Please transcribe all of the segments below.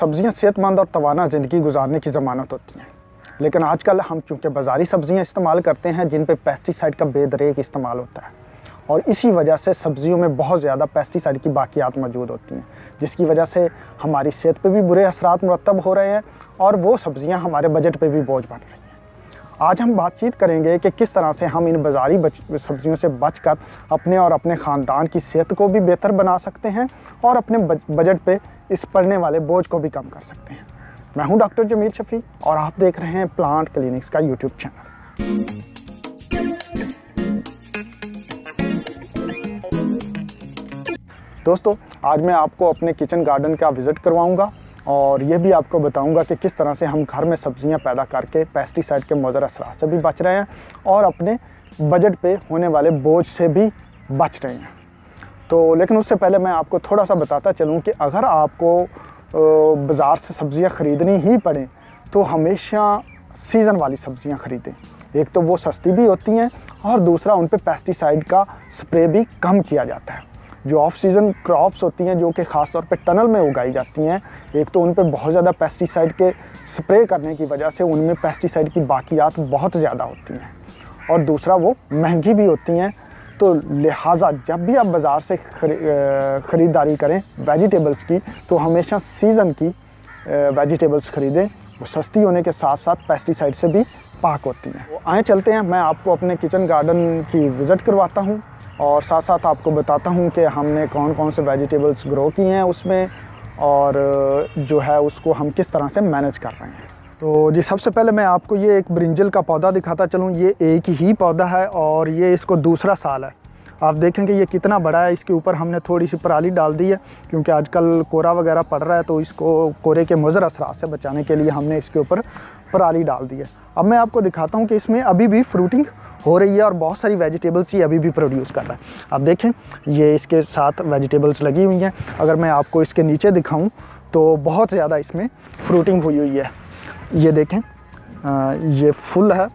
सब्जियां सेहतमंद और तवाना ज़िंदगी गुजारने की ज़मानत होती हैं, लेकिन आजकल हम चूँकि बाज़ारी सब्जियां इस्तेमाल करते हैं जिन पे पेस्टिसाइड का बेदरेक इस्तेमाल होता है, और इसी वजह से सब्जियों में बहुत ज़्यादा पेस्टिसाइड की बाक़ियात मौजूद होती हैं, जिसकी वजह से हमारी सेहत पे भी बुरे असरात मुरतब हो रहे हैं और वो सब्जियां हमारे बजट पे भी बोझ बन रही हैं। आज हम बातचीत करेंगे कि किस तरह से हम इन बाज़ारी सब्जियों से बचकर अपने और अपने ख़ानदान की सेहत को भी बेहतर बना सकते हैं और अपने बजट पे इस पड़ने वाले बोझ को भी कम कर सकते हैं। मैं हूं डॉक्टर जमीर शफ़ी और आप देख रहे हैं प्लांट क्लिनिक्स का यूट्यूब चैनल। दोस्तों, आज मैं आपको अपने किचन गार्डन का विज़िट करवाऊंगा और ये भी आपको बताऊंगा कि किस तरह से हम घर में सब्जियां पैदा करके पेस्टिसाइड के मुज़र असरात से भी बच रहे हैं और अपने बजट पे होने वाले बोझ से भी बच रहे हैं। तो लेकिन उससे पहले मैं आपको थोड़ा सा बताता चलूं कि अगर आपको बाज़ार से सब्जियां ख़रीदनी ही पड़े तो हमेशा सीज़न वाली सब्जियां ख़रीदें। एक तो वो सस्ती भी होती हैं और दूसरा उन पे पेस्टिसाइड का स्प्रे भी कम किया जाता है। जो ऑफ सीज़न क्रॉप्स होती हैं जो कि ख़ास तौर पे टनल में उगाई जाती हैं, एक तो उन पे बहुत ज़्यादा पेस्टिसाइड के स्प्रे करने की वजह से उनमें पेस्टिसाइड की बाक़ियात बहुत ज़्यादा होती हैं और दूसरा वो महंगी भी होती हैं। तो लिहाजा जब भी आप बाज़ार से ख़रीदारी करें वेजिटेबल्स की तो हमेशा सीज़न की वेजिटेबल्स ख़रीदें, वो सस्ती होने के साथ साथ पेस्टिसाइड से भी पाक होती हैं। तो आए चलते हैं, मैं आपको अपने किचन गार्डन की विज़िट करवाता हूँ और साथ साथ आपको बताता हूँ कि हमने कौन कौन से वेजिटेबल्स ग्रो किए हैं उसमें और जो है उसको हम किस तरह से मैनेज कर रहे हैं। तो जी, सबसे पहले मैं आपको ये एक ब्रिंजल का पौधा दिखाता चलूँ। ये एक ही पौधा है और ये इसको दूसरा साल है। आप देखेंगे ये कितना बड़ा है। इसके ऊपर हमने थोड़ी सी पराली डाल दी है क्योंकि आजकल कोहरा वगैरह पड़ रहा है, तो इसको कोहरे के मुज़र असरात से बचाने के लिए हमने इसके ऊपर पराली डाल दी है। अब मैं आपको दिखाता हूँ कि इसमें अभी भी फ्रूटिंग हो रही है और बहुत सारी वेजिटेबल्स ये अभी भी प्रोड्यूस कर रहा है। आप देखें ये इसके साथ वेजिटेबल्स लगी हुई हैं। अगर मैं आपको इसके नीचे दिखाऊं तो बहुत ज़्यादा इसमें फ्रूटिंग हुई हुई है। ये देखें ये फुल है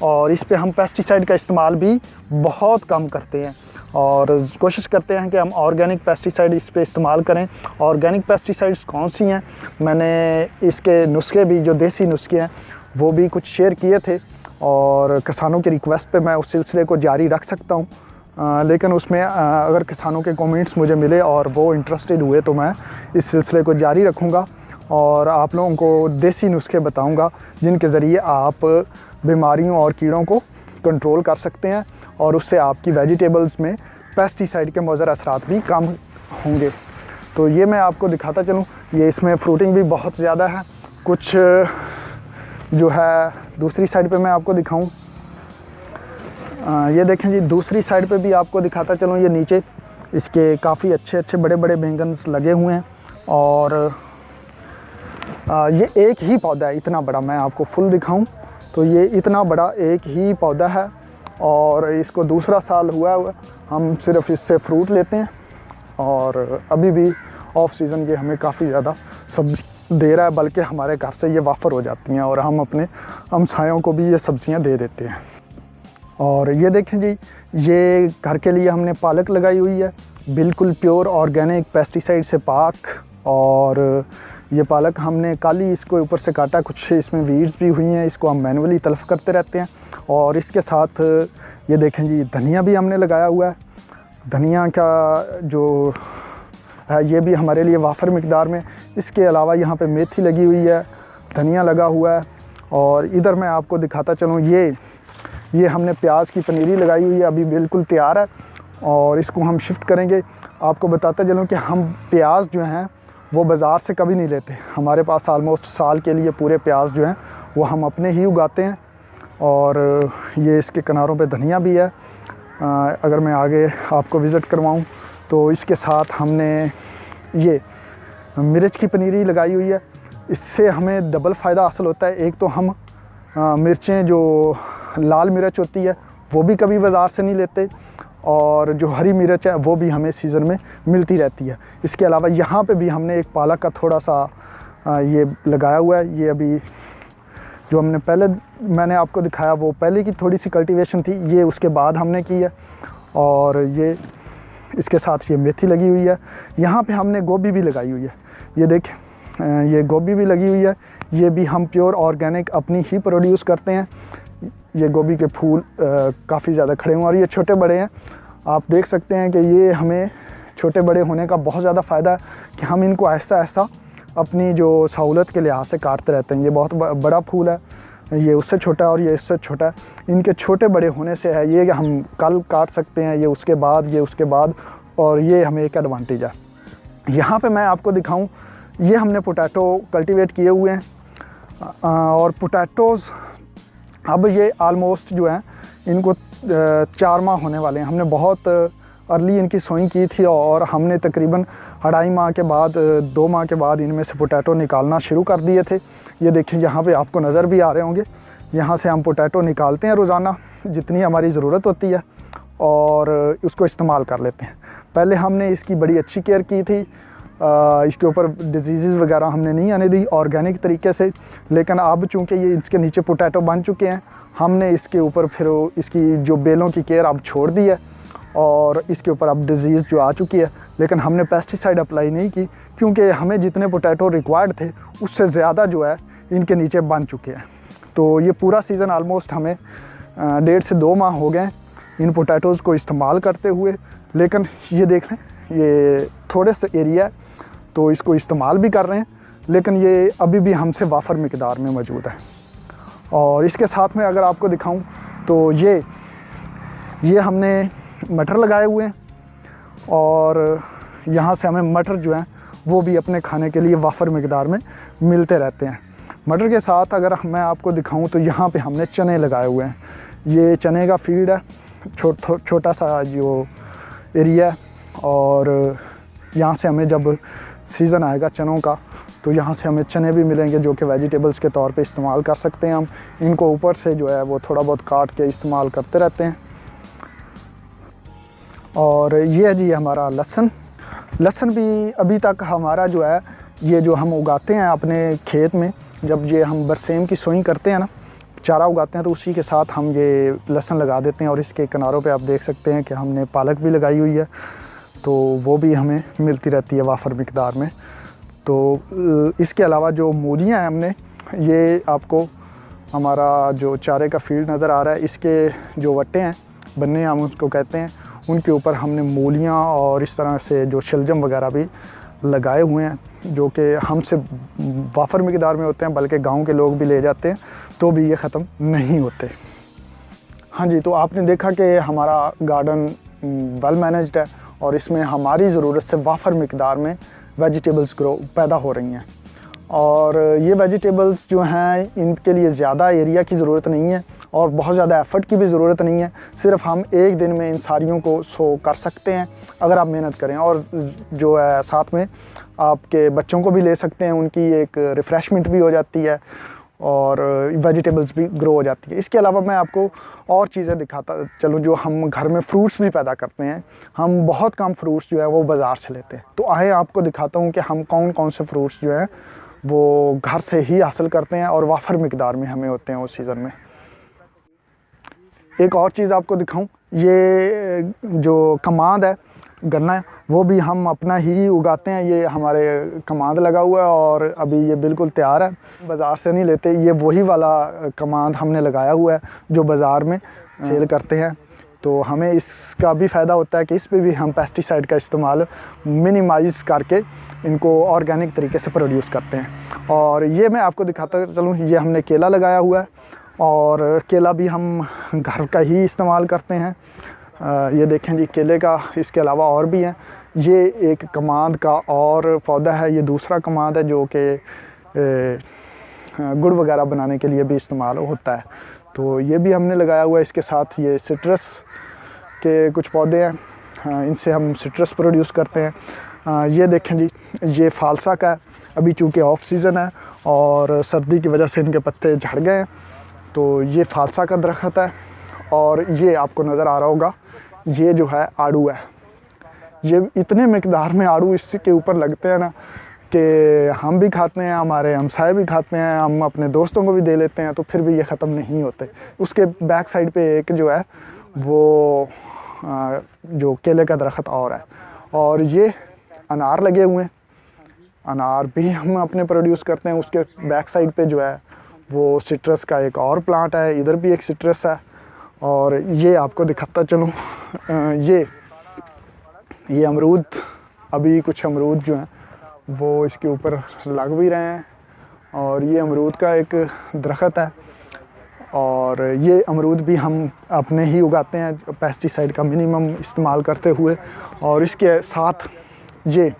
और इस पे हम पेस्टिसाइड का इस्तेमाल भी बहुत कम करते हैं और कोशिश करते हैं कि हम ऑर्गेनिक पेस्टिसाइड इस पे इस्तेमाल करें। ऑर्गेनिक पेस्टिसाइड्स कौन सी हैं, मैंने इसके नुस्खे भी, जो देसी नुस्खे हैं, वो भी कुछ शेयर किए थे और किसानों की रिक्वेस्ट पे मैं उस सिलसिले को जारी रख सकता हूँ। लेकिन उसमें अगर किसानों के कमेंट्स मुझे मिले और वो इंटरेस्टेड हुए तो मैं इस सिलसिले को जारी रखूँगा और आप लोगों को देसी नुस्खे बताऊँगा जिनके ज़रिए आप बीमारियों और कीड़ों को कंट्रोल कर सकते हैं और उससे आपकी वेजिटेबल्स में पेस्टिसाइड के मुज़र असरात भी कम होंगे। तो ये मैं आपको दिखाता चलूँ, ये इसमें फ्रूटिंग भी बहुत ज़्यादा है। कुछ जो है दूसरी साइड पे मैं आपको दिखाऊं, ये देखें जी, दूसरी साइड पे भी आपको दिखाता चलूं। ये नीचे इसके काफ़ी अच्छे बड़े बड़े बैंगन्स लगे हुए हैं और ये एक ही पौधा है इतना बड़ा। मैं आपको फुल दिखाऊं तो ये इतना बड़ा एक ही पौधा है और इसको दूसरा साल हुआ है। हम सिर्फ इससे फ्रूट लेते हैं और अभी भी ऑफ सीज़न ये हमें काफ़ी ज़्यादा सब्ज़ी दे रहा है, बल्कि हमारे घर से ये वाफर हो जाती हैं और हम अपने हमसायों को भी ये सब्ज़ियां दे देते हैं। और ये देखें जी, ये घर के लिए हमने पालक लगाई हुई है, बिल्कुल प्योर ऑर्गेनिक पेस्टिसाइड से पाक। और ये पालक हमने कल ही इसको ऊपर से काटा, कुछ इसमें वीड्स भी हुई हैं, इसको हम मैनुअली तल्फ़ करते रहते हैं। और इसके साथ ये देखें जी, धनिया भी हमने लगाया हुआ है। धनिया का जो है ये भी हमारे लिए वाफर मिकदार में। इसके अलावा यहाँ पे मेथी लगी हुई है, धनिया लगा हुआ है। और इधर मैं आपको दिखाता चलूँ, ये हमने प्याज की पनीरी लगाई हुई है, अभी बिल्कुल तैयार है और इसको हम शिफ्ट करेंगे। आपको बताता चलूँ कि हम प्याज जो हैं वो बाज़ार से कभी नहीं लेते। हमारे पास ऑलमोस्ट साल के लिए पूरे प्याज जो हैं वो हम अपने ही उगाते हैं। और ये इसके किनारों पे धनिया भी है। अगर मैं आगे आपको विज़िट करवाऊँ तो इसके साथ हमने ये मिर्च की पनीरी लगाई हुई है। इससे हमें डबल फ़ायदा हासिल होता है। एक तो हम मिर्चें, जो लाल मिर्च होती है वो भी कभी बाज़ार से नहीं लेते और जो हरी मिर्च है वो भी हमें सीज़न में मिलती रहती है। इसके अलावा यहाँ पे भी हमने एक पालक का थोड़ा सा ये लगाया हुआ है। ये अभी जो हमने पहले मैंने आपको दिखाया वो पहले की थोड़ी सी कल्टीवेशन थी, ये उसके बाद हमने की है। और ये इसके साथ ये मेथी लगी हुई है। यहाँ पे हमने गोभी भी लगाई हुई है। ये देखें ये गोभी भी लगी हुई है, ये भी हम प्योर ऑर्गेनिक अपनी ही प्रोड्यूस करते हैं। ये गोभी के फूल काफ़ी ज़्यादा खड़े हुए और ये छोटे बड़े हैं। आप देख सकते हैं कि ये हमें छोटे बड़े होने का बहुत ज़्यादा फ़ायदा है कि हम इनको आहिस्ता आहिस्ता अपनी जो सहूलत के लिहाज से काटते रहते हैं। ये बहुत बड़ा फूल है, ये उससे छोटा है और ये इससे छोटा है। इनके छोटे बड़े होने से है ये कि हम कल काट सकते हैं, ये उसके बाद, और ये हमें एक एडवांटेज है। यहाँ पे मैं आपको दिखाऊं, ये हमने पोटैटो कल्टीवेट किए हुए हैं और पोटैटोज़ अब ये आलमोस्ट जो है इनको 4 माह होने वाले हैं। हमने बहुत अर्ली इनकी सोइंग की थी और हमने तकरीबन 2.5 माह के बाद 2 माह के बाद इनमें से पोटैटो निकालना शुरू कर दिए थे। ये देखिए यहाँ पे आपको नज़र भी आ रहे होंगे, यहाँ से हम पोटैटो निकालते हैं रोज़ाना जितनी हमारी ज़रूरत होती है और उसको इस्तेमाल कर लेते हैं। पहले हमने इसकी बड़ी अच्छी केयर की थी, इसके ऊपर डिजीज़ वगैरह हमने नहीं आने दी ऑर्गेनिक तरीके से, लेकिन अब चूँकि ये इसके नीचे पोटैटो बन चुके हैं, हमने इसके ऊपर फिर इसकी जो बेलों की केयर अब छोड़ दी है और इसके ऊपर अब डिज़ीज़ जो आ चुकी है। लेकिन हमने पेस्टिसाइड अप्लाई नहीं की क्योंकि हमें जितने पोटैटो रिक्वायर्ड थे उससे ज़्यादा जो है इनके नीचे बन चुके हैं। तो ये पूरा सीज़न आलमोस्ट हमें 1.5 से 2 माह हो गए इन पोटैटोज़ को इस्तेमाल करते हुए। लेकिन ये देख लें, ये थोड़े से एरिया है तो इसको इस्तेमाल भी कर रहे हैं, लेकिन ये अभी भी हमसे वाफर मिकदार में मौजूद है। और इसके साथ में अगर आपको दिखाऊं तो ये हमने मटर लगाए हुए हैं और यहाँ से हमें मटर जो है वो भी अपने खाने के लिए वाफर मिकदार में मिलते रहते हैं। मटर के साथ अगर मैं आपको दिखाऊं तो यहाँ पे हमने चने लगाए हुए हैं। ये चने का फील्ड है, छोटा सा जो एरिया है और यहाँ से हमें जब सीज़न आएगा चनों का तो यहाँ से हमें चने भी मिलेंगे जो कि वेजिटेबल्स के तौर पे इस्तेमाल कर सकते हैं। हम इनको ऊपर से जो है वो थोड़ा बहुत काट के इस्तेमाल करते रहते हैं। और ये है जी हमारा लहसुन भी अभी तक हमारा जो है ये जो हम उगाते हैं अपने खेत में, जब ये हम बरसेम की सोइंग करते हैं ना, चारा उगाते हैं तो उसी के साथ हम ये लहसुन लगा देते हैं। और इसके किनारों पे आप देख सकते हैं कि हमने पालक भी लगाई हुई है, तो वो भी हमें मिलती रहती है वाफर मिकदार में। तो इसके अलावा जो मूलियाँ हैं हमने, ये आपको हमारा जो चारे का फील्ड नज़र आ रहा है, इसके जो वट्टे हैं, बन्ने हम उसको कहते हैं, उनके ऊपर हमने मूलियाँ और इस तरह से जो शलजम वगैरह भी लगाए हुए हैं जो कि हमसे वाफर मिकदार में होते हैं, बल्कि गांव के लोग भी ले जाते हैं तो भी ये ख़त्म नहीं होते। हाँ जी, तो आपने देखा कि हमारा गार्डन वेल मैनेज्ड है और इसमें हमारी ज़रूरत से वाफर मिकदार में वेजिटेबल्स पैदा हो रही हैं। और ये वेजिटेबल्स जो हैं इनके लिए ज़्यादा एरिया की ज़रूरत नहीं है और बहुत ज़्यादा एफ़र्ट की भी ज़रूरत नहीं है। सिर्फ हम एक दिन में इन सारियों को शो कर सकते हैं अगर आप मेहनत करें, और जो है साथ में आपके बच्चों को भी ले सकते हैं, उनकी एक रिफ़्रेशमेंट भी हो जाती है और वेजिटेबल्स भी ग्रो हो जाती है। इसके अलावा मैं आपको और चीज़ें दिखाता चलूँ जो हम घर में फ्रूट्स भी पैदा करते हैं। हम बहुत कम फ्रूट्स जो है वो बाज़ार से लेते हैं, तो आए आपको दिखाता हूँ कि हम कौन कौन से फ्रूट्स जो हैं वो घर से ही हासिल करते हैं और वाफर मिकदार में हमें होते हैं उस सीज़न में। एक और चीज़ आपको दिखाऊं, ये जो कमाद है, गन्ना है, वो भी हम अपना ही उगाते हैं। ये हमारे कमाद लगा हुआ है और अभी ये बिल्कुल तैयार है, बाज़ार से नहीं लेते। ये वही वाला कमाद हमने लगाया हुआ है जो बाज़ार में सेल करते हैं, तो हमें इसका भी फ़ायदा होता है कि इस पे भी हम पेस्टिसाइड का इस्तेमाल मिनिमाइज़ करके इनको ऑर्गेनिक तरीके से प्रोड्यूस करते हैं। और ये मैं आपको दिखाता चलूँ, ये हमने केला लगाया हुआ है और केला भी हम घर का ही इस्तेमाल करते हैं। ये देखें जी केले का, इसके अलावा और भी हैं। ये एक कमाद का और पौधा है, ये दूसरा कमाद है जो कि गुड़ वगैरह बनाने के लिए भी इस्तेमाल होता है, तो ये भी हमने लगाया हुआ है। इसके साथ ये सिट्रस के कुछ पौधे हैं, इनसे हम सिट्रस प्रोड्यूस करते हैं। ये देखें जी, ये फालसा का है, अभी चूँकि ऑफ सीज़न है और सर्दी की वजह से इनके पत्ते झड़ गए हैं, तो ये फालसा का दरख्त है। और ये आपको नज़र आ रहा होगा, ये जो है आड़ू है। ये इतने मिकदार में आड़ू इसके ऊपर लगते हैं ना कि हम भी खाते हैं, हमारे हमसाए भी खाते हैं, हम अपने दोस्तों को भी दे लेते हैं, तो फिर भी ये ख़त्म नहीं होते। उसके बैक साइड पे एक जो है वो जो केले का दरख्त और है, और ये अनार लगे हुए हैं। अनार भी हम अपने प्रोड्यूस करते हैं। उसके बैक साइड पे जो है वो सिट्रस का एक और प्लांट है, इधर भी एक सिट्रस है। और ये आपको दिखाता चलूँ, ये अमरूद, अभी कुछ अमरूद जो हैं वो इसके ऊपर लग भी रहे हैं। और ये अमरूद का एक दरख्त है, और ये अमरूद भी हम अपने ही उगाते हैं पेस्टिसाइड का मिनिमम इस्तेमाल करते हुए। और इसके साथ ये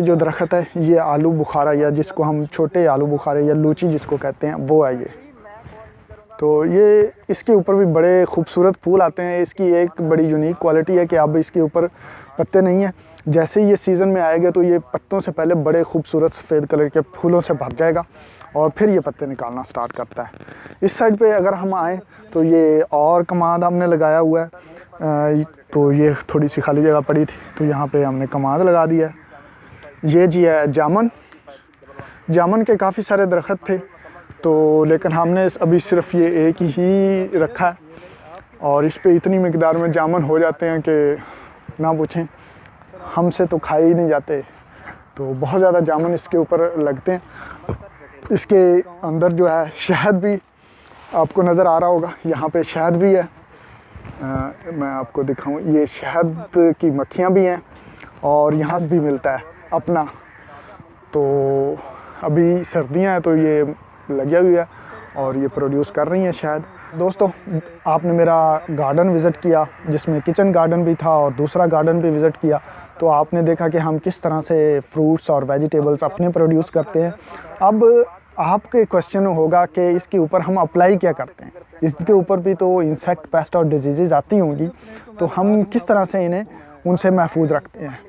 जो दरख्त है, ये आलू बुखारा, या जिसको हम छोटे आलू बुखारे या लूची जिसको कहते हैं, वो है ये। तो ये इसके ऊपर भी बड़े खूबसूरत फूल आते हैं। इसकी एक बड़ी यूनिक क्वालिटी है कि अब इसके ऊपर पत्ते नहीं हैं। जैसे ही ये सीज़न में आएगा तो ये पत्तों से पहले बड़े खूबसूरत सफ़ेद कलर के फूलों से भर जाएगा और फिर ये पत्ते निकालना स्टार्ट करता है। इस साइड पे अगर हम आएँ तो ये और कमाद हमने लगाया हुआ है। तो ये थोड़ी सी खाली जगह पड़ी थी तो यहाँ पे हमने कमाद लगा दिया है। ये जी है जामुन के काफ़ी सारे दरख्त थे, तो लेकिन हमने अभी सिर्फ ये एक ही रखा है। और इस पे इतनी मिकदार में जामुन हो जाते हैं कि ना पूछें, हमसे तो खाए ही नहीं जाते। तो बहुत ज़्यादा जामुन इसके ऊपर लगते हैं। इसके अंदर जो है शहद भी आपको नज़र आ रहा होगा, यहाँ पे शहद भी है। मैं आपको दिखाऊं, ये शहद की मक्खियाँ भी हैं और यहाँ भी मिलता है अपना। तो अभी सर्दियाँ हैं तो ये लगी हुई है और ये प्रोड्यूस कर रही हैं शहद। दोस्तों, आपने मेरा गार्डन विज़िट किया जिसमें किचन गार्डन भी था और दूसरा गार्डन भी विज़िट किया, तो आपने देखा कि हम किस तरह से फ्रूट्स और वेजिटेबल्स अपने प्रोड्यूस करते हैं। अब आपके क्वेश्चन होगा कि इसके ऊपर हम अप्लाई क्या करते हैं, इसके ऊपर भी तो इंसेक्ट, पेस्ट और डिजीज़ आती होंगी, तो हम किस तरह से इन्हें उनसे महफूज रखते हैं।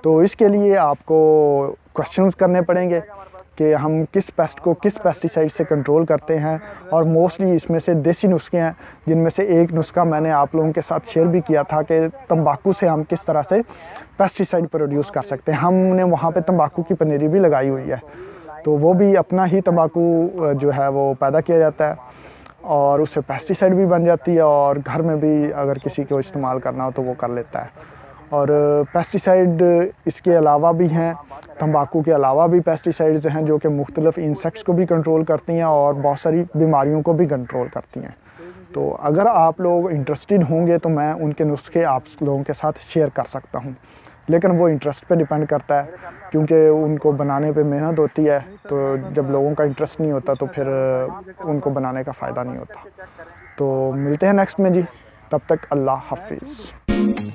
तो इसके लिए आपको क्वेश्चंस करने पड़ेंगे कि हम किस पेस्ट को किस पेस्टिसाइड से कंट्रोल करते हैं। और मोस्टली इसमें से देसी नुस्खे हैं, जिनमें से एक नुस्खा मैंने आप लोगों के साथ शेयर भी किया था कि तंबाकू से हम किस तरह से पेस्टिसाइड प्रोड्यूस कर सकते हैं। हमने वहाँ पे तंबाकू की पनीरी भी लगाई हुई है, तो वो भी अपना ही तंबाकू जो है वो पैदा किया जाता है और उससे पेस्टिसाइड भी बन जाती है, और घर में भी अगर किसी को इस्तेमाल करना हो तो वो कर लेता है। और पेस्टिसाइड इसके अलावा भी हैं, तंबाकू के अलावा भी पेस्टिसाइड्स हैं जो कि मुख्तलिफ़ इंसेक्ट्स को भी कंट्रोल करती हैं और बहुत सारी बीमारियों को भी कंट्रोल करती हैं। तो अगर आप लोग इंटरेस्टेड होंगे तो मैं उनके नुस्खे आप लोगों के साथ शेयर कर सकता हूं, लेकिन वो इंटरेस्ट पे डिपेंड करता है, क्योंकि उनको बनाने पे मेहनत होती है। तो जब लोगों का इंटरेस्ट नहीं होता तो फिर उनको बनाने का फ़ायदा नहीं होता। तो मिलते हैं नेक्स्ट में जी, तब तक अल्लाह हाफिज़।